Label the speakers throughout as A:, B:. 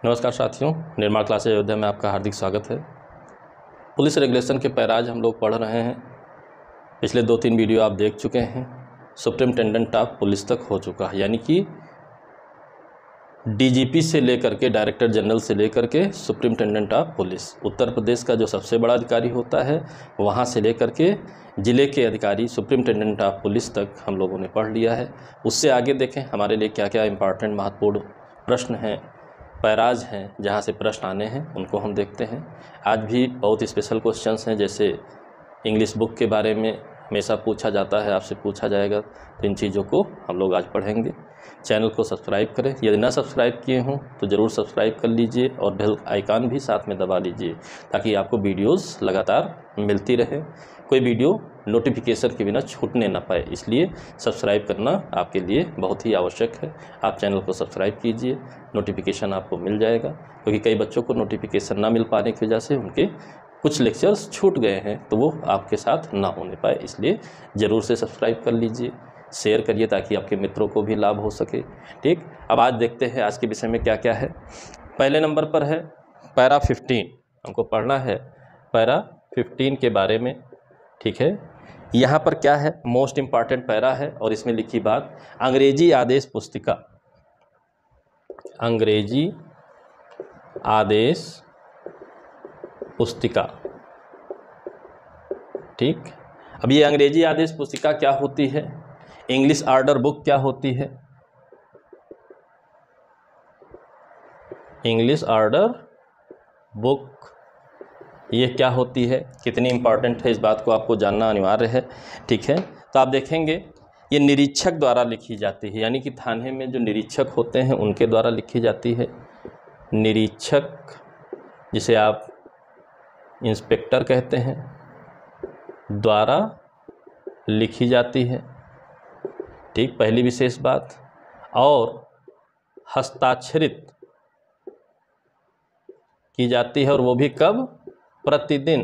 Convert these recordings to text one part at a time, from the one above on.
A: नमस्कार साथियों, निर्माण क्लासेज अयोध्या में आपका हार्दिक स्वागत है। पुलिस रेगुलेशन के पैराज हम लोग पढ़ रहे हैं। पिछले 2-3 वीडियो आप देख चुके हैं। सुप्रिंटेंडेंट ऑफ पुलिस तक हो चुका है, यानी कि डीजीपी से लेकर के डायरेक्टर जनरल से लेकर के superintendent of police, Uttar Pradesh का जो सबसे बड़ा अधिकारी होता है वहाँ से लेकर के ज़िले के अधिकारी सुप्रिंटेंडेंट ऑफ पुलिस तक हम लोगों ने पढ़ लिया है। उससे आगे देखें हमारे लिए क्या क्या इंपॉर्टेंट महत्वपूर्ण प्रश्न हैं, पैराज हैं, जहाँ से प्रश्न आने हैं उनको हम देखते हैं। आज भी बहुत स्पेशल क्वेश्चंस हैं, जैसे इंग्लिश बुक के बारे में हमेशा पूछा जाता है, आपसे पूछा जाएगा, तो इन चीज़ों को हम लोग आज पढ़ेंगे। चैनल को सब्सक्राइब करें, यदि ना सब्सक्राइब किए हों तो ज़रूर सब्सक्राइब कर लीजिए और बेल आइकन भी साथ में दबा लीजिए ताकि आपको वीडियोस लगातार मिलती रहे, कोई वीडियो नोटिफिकेशन के बिना छूटने ना पाए। इसलिए सब्सक्राइब करना आपके लिए बहुत ही आवश्यक है। आप चैनल को सब्सक्राइब कीजिए, नोटिफिकेशन आपको मिल जाएगा, क्योंकि कई बच्चों को नोटिफिकेशन ना मिल पाने की वजह से उनके कुछ लेक्चर्स छूट गए हैं, तो वो आपके साथ ना होने पाए। इसलिए ज़रूर से सब्सक्राइब कर लीजिए, शेयर करिए ताकि आपके मित्रों को भी लाभ हो सके। ठीक, अब आज देखते हैं आज के विषय में क्या क्या है। पहले नंबर पर है पैरा 15, हमको पढ़ना है पैरा 15 के बारे में। ठीक है, यहाँ पर क्या है, मोस्ट इम्पॉर्टेंट पैरा है और इसमें लिखी बात अंग्रेजी आदेश पुस्तिका, अंग्रेजी आदेश पुस्तिका। ठीक, अब ये अंग्रेजी आदेश पुस्तिका क्या होती है, इंग्लिश ऑर्डर बुक क्या होती है, इंग्लिश ऑर्डर बुक ये क्या होती है, कितनी इम्पॉर्टेंट है, इस बात को आपको जानना अनिवार्य है। ठीक है, तो आप देखेंगे ये निरीक्षक द्वारा लिखी जाती है, यानी कि थाने में जो निरीक्षक होते हैं उनके द्वारा लिखी जाती है। निरीक्षक, जिसे आप इंस्पेक्टर कहते हैं, द्वारा लिखी जाती है। ठीक, पहली विशेष बात। और हस्ताक्षरित की जाती है, और वो भी कब, प्रतिदिन।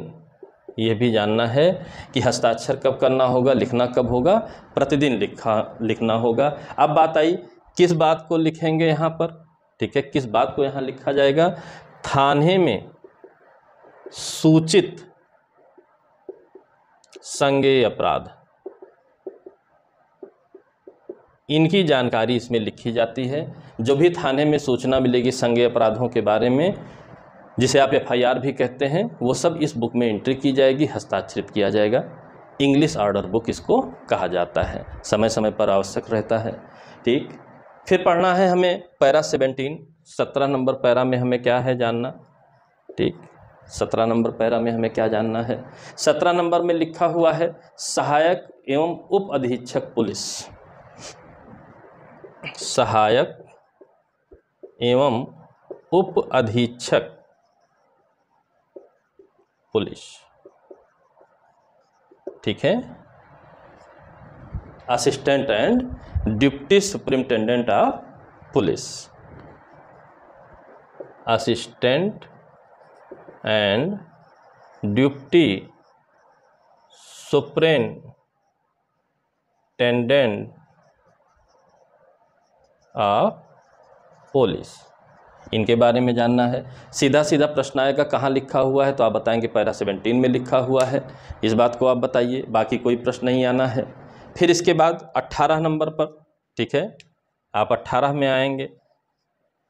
A: ये भी जानना है कि हस्ताक्षर कब करना होगा, लिखना कब होगा, प्रतिदिन लिखना होगा। अब बात आई किस बात को लिखेंगे यहाँ पर। ठीक है, किस बात को यहाँ लिखा जाएगा, थाने में सूचित संज्ञेय अपराध, इनकी जानकारी इसमें लिखी जाती है। जो भी थाने में सूचना मिलेगी संज्ञेय अपराधों के बारे में, जिसे आप FIR भी कहते हैं, वो सब इस बुक में एंट्री की जाएगी, हस्ताक्षरित किया जाएगा। इंग्लिश ऑर्डर बुक इसको कहा जाता है, समय समय पर आवश्यक रहता है। ठीक, फिर पढ़ना है हमें पैरा 17, 17 नंबर पैरा में हमें क्या है जानना। ठीक, 17 नंबर पैरा में हमें क्या जानना है। 17 नंबर में लिखा हुआ है सहायक एवं उप अधीक्षक पुलिस, सहायक एवं उप अधीक्षक पुलिस। ठीक है, assistant and deputy superintendent of police, assistant and deputy superintendent of police, इनके बारे में जानना है। सीधा सीधा प्रश्न आएगा कहाँ लिखा हुआ है, तो आप बताएंगे पैरा 17 में लिखा हुआ है, इस बात को आप बताइए, बाकी कोई प्रश्न नहीं आना है। फिर इसके बाद 18 नंबर पर, ठीक है, आप 18 में आएंगे,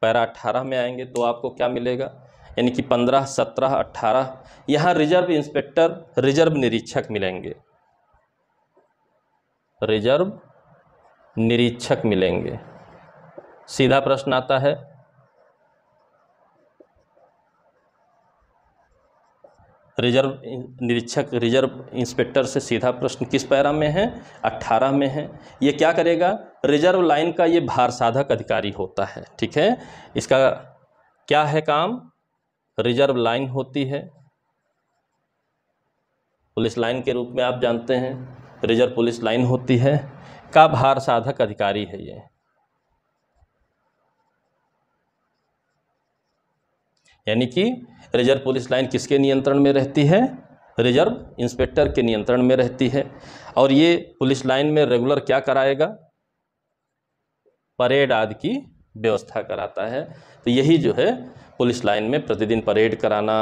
A: पैरा 18 में आएंगे तो आपको क्या मिलेगा, यानी कि 15, 17, 18, यहाँ रिजर्व इंस्पेक्टर, रिजर्व निरीक्षक मिलेंगे, रिजर्व निरीक्षक मिलेंगे। सीधा प्रश्न आता है, रिजर्व निरीक्षक, रिजर्व इंस्पेक्टर से सीधा प्रश्न किस पैरा में है, 18 में है। ये क्या करेगा, रिजर्व लाइन का ये भार साधक अधिकारी होता है। ठीक है, इसका क्या है काम, रिजर्व लाइन होती है, पुलिस लाइन के रूप में आप जानते हैं, रिजर्व पुलिस लाइन होती है, का भार साधक अधिकारी है ये। यानी कि रिजर्व पुलिस लाइन किसके नियंत्रण में रहती है, रिजर्व इंस्पेक्टर के नियंत्रण में रहती है। और ये पुलिस लाइन में रेगुलर क्या कराएगा, परेड आदि की व्यवस्था कराता है। तो यही जो है पुलिस लाइन में प्रतिदिन परेड कराना,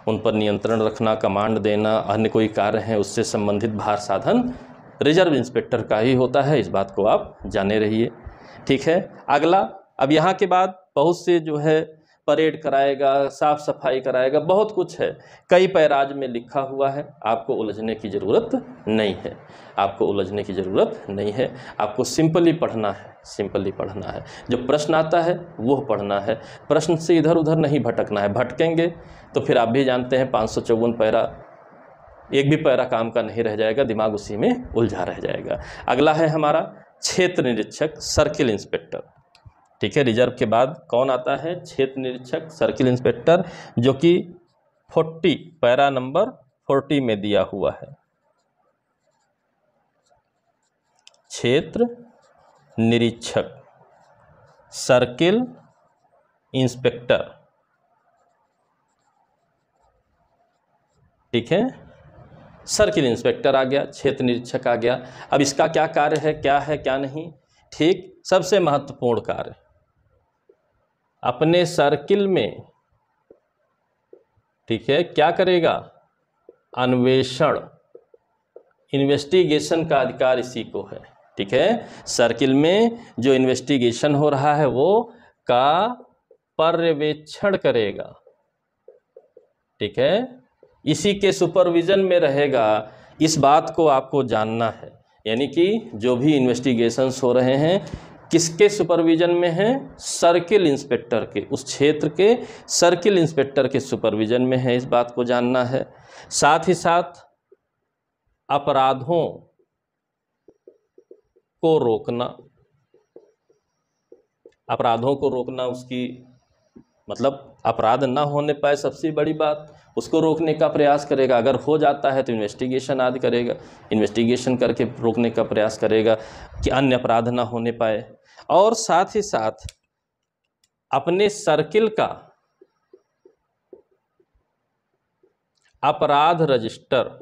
A: उन पर नियंत्रण रखना, कमांड देना, अन्य कोई कार्य हैं उससे संबंधित भार साधन रिजर्व इंस्पेक्टर का ही होता है। इस बात को आप जाने रहिए। ठीक है। अगला, अब यहाँ के बाद बहुत से जो है परेड कराएगा, साफ सफाई कराएगा, बहुत कुछ है, कई पैराज में लिखा हुआ है। आपको उलझने की ज़रूरत नहीं है, आपको उलझने की ज़रूरत नहीं है। आपको सिंपली पढ़ना है, सिंपली पढ़ना है। जो प्रश्न आता है वो पढ़ना है, प्रश्न से इधर उधर नहीं भटकना है। भटकेंगे तो फिर आप भी जानते हैं 554 पैरा, एक भी पैरा काम का नहीं रह जाएगा, दिमाग उसी में उलझा रह जाएगा। अगला है हमारा क्षेत्र निरीक्षक, सर्किल इंस्पेक्टर। ठीक है, रिजर्व के बाद कौन आता है? क्षेत्र निरीक्षक, सर्किल इंस्पेक्टर, जो कि 40 पैरा नंबर 40 में दिया हुआ है। क्षेत्र निरीक्षक, सर्किल इंस्पेक्टर। ठीक है, सर्किल इंस्पेक्टर आ गया, क्षेत्र निरीक्षक आ गया। अब इसका क्या कार्य है, क्या है क्या नहीं? ठीक, सबसे महत्वपूर्ण कार्य, अपने सर्किल में, ठीक है, क्या करेगा? अन्वेषण, इन्वेस्टिगेशन का अधिकार इसी को है। ठीक है, सर्किल में जो इन्वेस्टिगेशन हो रहा है वो का पर्यवेक्षण करेगा। ठीक है, इसी के सुपरविजन में रहेगा। इस बात को आपको जानना है, यानी कि जो भी इन्वेस्टिगेशंस हो रहे हैं किसके सुपरविजन में हैं? सर्किल इंस्पेक्टर के, उस क्षेत्र के सर्किल इंस्पेक्टर के सुपरविजन में है। इस बात को जानना है। साथ ही साथ अपराधों को रोकना, अपराधों को रोकना, उसकी मतलब अपराध ना होने पाए, सबसे बड़ी बात, उसको रोकने का प्रयास करेगा। अगर हो जाता है तो इन्वेस्टिगेशन आदि करेगा, इन्वेस्टिगेशन करके रोकने का प्रयास करेगा कि अन्य अपराध ना होने पाए। और साथ ही साथ अपने सर्किल का अपराध रजिस्टर,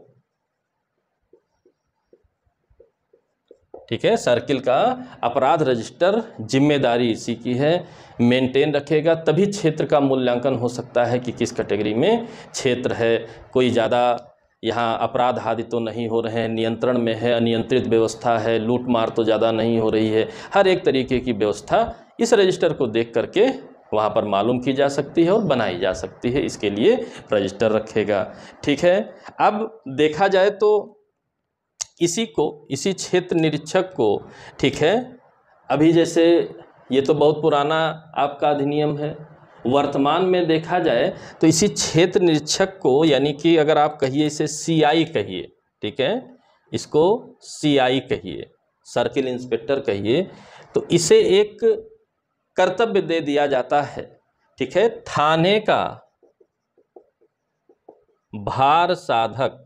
A: ठीक है, सर्किल का अपराध रजिस्टर जिम्मेदारी इसी की है, मेंटेन रखेगा। तभी क्षेत्र का मूल्यांकन हो सकता है कि किस कैटेगरी में क्षेत्र है, कोई ज़्यादा यहाँ अपराध आदि तो नहीं हो रहे हैं, नियंत्रण में है, अनियंत्रित व्यवस्था है, लूट मार तो ज़्यादा नहीं हो रही है। हर एक तरीके की व्यवस्था इस रजिस्टर को देख करके वहाँ पर मालूम की जा सकती है और बनाई जा सकती है। इसके लिए रजिस्टर रखेगा। ठीक है, अब देखा जाए तो इसी क्षेत्र निरीक्षक को, ठीक है, अभी जैसे ये तो बहुत पुराना आपका अधिनियम है, वर्तमान में देखा जाए तो इसी क्षेत्र निरीक्षक को, यानी कि अगर आप कहिए इसे सीआई कहिए, ठीक है, इसको सीआई कहिए, सर्किल इंस्पेक्टर कहिए, तो इसे एक कर्तव्य दे दिया जाता है। ठीक है, थाने का भार साधक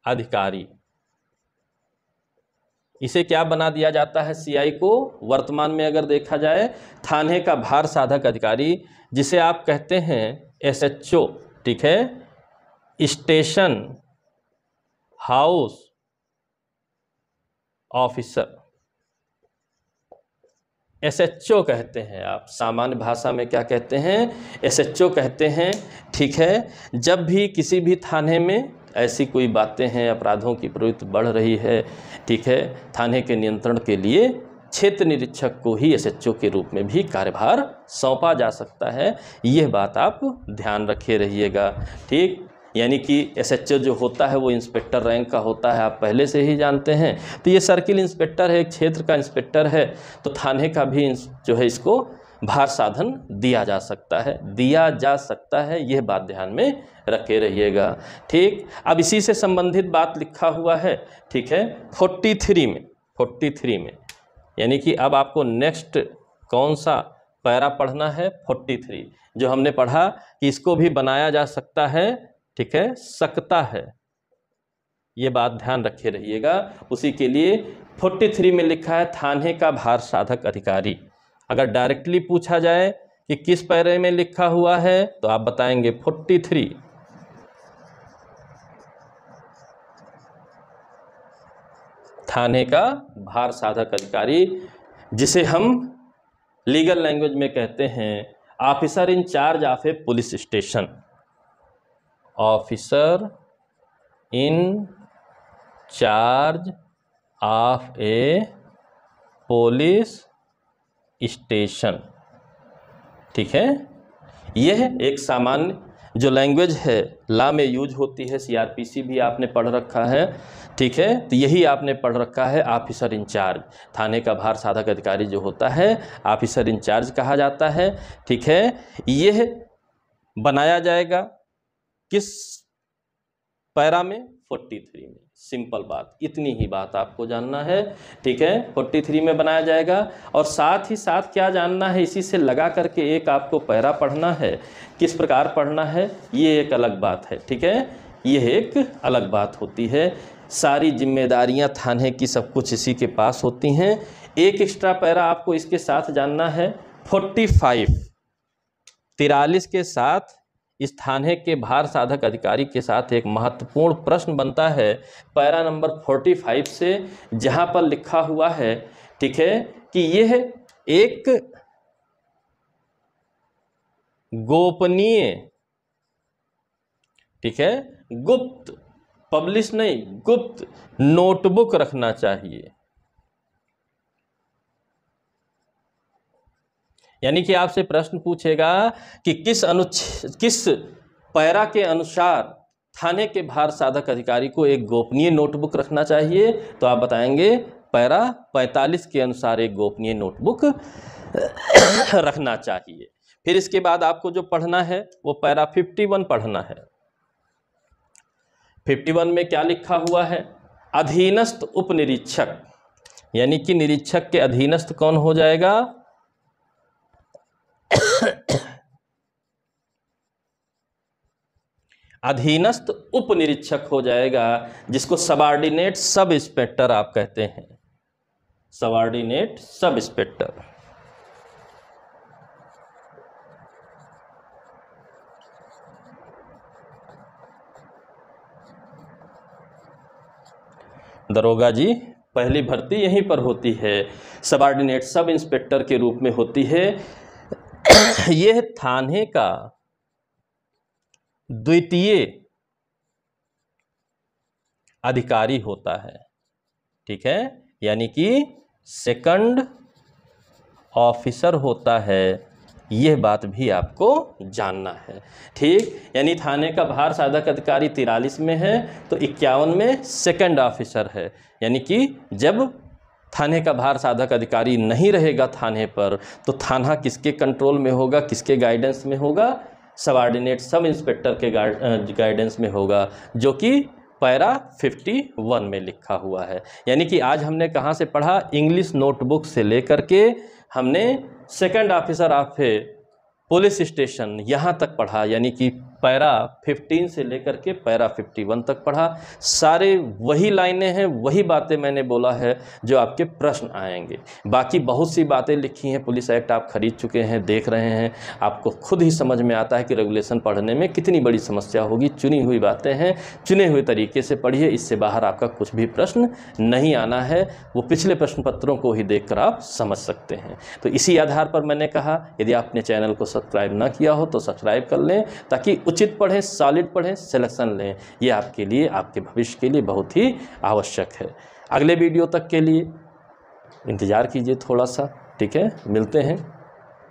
A: अधिकारी, इसे क्या बना दिया जाता है? सीआई को वर्तमान में अगर देखा जाए थाने का भार साधक अधिकारी, जिसे आप कहते हैं एसएचओ। ठीक है, स्टेशन हाउस ऑफिसर, एसएचओ कहते हैं। आप सामान्य भाषा में क्या कहते हैं? एसएचओ कहते हैं। ठीक है, जब भी किसी भी थाने में ऐसी कोई बातें हैं, अपराधों की प्रवृत्ति बढ़ रही है, ठीक है, थाने के नियंत्रण के लिए क्षेत्र निरीक्षक को ही एसएचओ के रूप में भी कार्यभार सौंपा जा सकता है। यह बात आप ध्यान रखे रहिएगा। ठीक, यानी कि एसएचओ जो होता है वो इंस्पेक्टर रैंक का होता है, आप पहले से ही जानते हैं। तो ये सर्किल इंस्पेक्टर है, एक क्षेत्र का इंस्पेक्टर है, तो थाने का भी जो है इसको भार साधन दिया जा सकता है, यह बात ध्यान में रखे रहिएगा। ठीक, अब इसी से संबंधित बात लिखा हुआ है। ठीक है, 43 में, यानी कि अब आपको नेक्स्ट कौन सा पैरा पढ़ना है? 43, जो हमने पढ़ा कि इसको भी बनाया जा सकता है, ठीक है, सकता है, ये बात ध्यान रखे रहिएगा। उसी के लिए 43 में लिखा है थाने का भार साधक अधिकारी। अगर डायरेक्टली पूछा जाए कि किस पैरे में लिखा हुआ है तो आप बताएंगे 43। थाने का भार साधक अधिकारी, जिसे हम लीगल लैंग्वेज में कहते हैं officer in charge of A police station. Officer in charge of A police station. ठीक है, यह एक सामान्य जो लैंग्वेज है लॉ में यूज होती है, सीआरपीसी भी आपने पढ़ रखा है। ठीक है, तो यही आपने पढ़ रखा है ऑफिसर इंचार्ज। थाने का भार साधक अधिकारी जो होता है ऑफिसर इंचार्ज कहा जाता है। ठीक है, यह बनाया जाएगा किस पैरा में? 43 में। सिंपल बात, इतनी ही बात आपको जानना है। ठीक है, 43 में बनाया जाएगा। और साथ ही साथ क्या जानना है, इसी से लगा करके एक आपको पैरा पढ़ना है। किस प्रकार पढ़ना है ये एक अलग बात है। ठीक है, यह एक अलग बात होती है। सारी जिम्मेदारियां थाने की सब कुछ इसी के पास होती हैं। एक एक्स्ट्रा पैरा आपको इसके साथ जानना है। 43 के साथ इस थाने के भार साधक अधिकारी के साथ एक महत्वपूर्ण प्रश्न बनता है पैरा नंबर 45 से, जहां पर लिखा हुआ है, ठीक है, कि यह एक गोपनीय, ठीक है, गुप्त, पब्लिश नहीं, गुप्त नोटबुक रखना चाहिए। यानी कि आपसे प्रश्न पूछेगा कि किस पैरा के अनुसार थाने के भार साधक अधिकारी को एक गोपनीय नोटबुक रखना चाहिए, तो आप बताएंगे पैरा 45 के अनुसार एक गोपनीय नोटबुक रखना चाहिए। फिर इसके बाद आपको जो पढ़ना है वो पैरा 51 पढ़ना है। 51 में क्या लिखा हुआ है? अधीनस्थ उप निरीक्षक, यानी कि निरीक्षक के अधीनस्थ कौन हो जाएगा? अधीनस्थ उप निरीक्षक हो जाएगा, जिसको सबऑर्डिनेट सब इंस्पेक्टर आप कहते हैं। Subordinate sub inspector. दरोगा जी पहली भर्ती यहीं पर होती है, सबऑर्डिनेट सब इंस्पेक्टर के रूप में होती है। यह थाने का द्वितीय अधिकारी होता है। ठीक है, यानी कि सेकंड ऑफिसर होता है। यह बात भी आपको जानना है। ठीक, यानी थाने का भार साधक अधिकारी 43 में है तो 51 में सेकंड ऑफिसर है। यानी कि जब थाने का भार साधक अधिकारी नहीं रहेगा थाने पर, तो थाना किसके कंट्रोल में होगा, किसके गाइडेंस में होगा? सबऑर्डिनेट सब इंस्पेक्टर के गाइडेंस में होगा, जो कि पैरा 51 में लिखा हुआ है। यानी कि आज हमने कहाँ से पढ़ा? इंग्लिश नोटबुक से लेकर के हमने second officer of A police station यहाँ तक पढ़ा, यानी कि पैरा 15 से लेकर के पैरा 51 तक पढ़ा। सारे वही लाइनें हैं, वही बातें मैंने बोला है जो आपके प्रश्न आएंगे। बाकी बहुत सी बातें लिखी हैं, पुलिस एक्ट आप खरीद चुके हैं, देख रहे हैं, आपको खुद ही समझ में आता है कि रेगुलेशन पढ़ने में कितनी बड़ी समस्या होगी। चुनी हुई बातें हैं, चुने हुए तरीके से पढ़िए, इससे बाहर आपका कुछ भी प्रश्न नहीं आना है। वो पिछले प्रश्न पत्रों को ही देख कर आप समझ सकते हैं। तो इसी आधार पर मैंने कहा, यदि आपने चैनल को सब्सक्राइब ना किया हो तो सब्सक्राइब कर लें, ताकि उचित पढ़ें, सॉलिड पढ़ें, सिलेक्शन लें। ये आपके लिए, आपके भविष्य के लिए बहुत ही आवश्यक है। अगले वीडियो तक के लिए इंतज़ार कीजिए थोड़ा सा। ठीक है, मिलते हैं।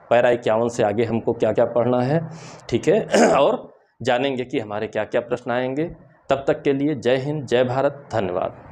A: पैरा 51 से आगे हमको क्या क्या पढ़ना है, ठीक है, और जानेंगे कि हमारे क्या क्या प्रश्न आएंगे। तब तक के लिए जय हिंद, जय भारत, धन्यवाद।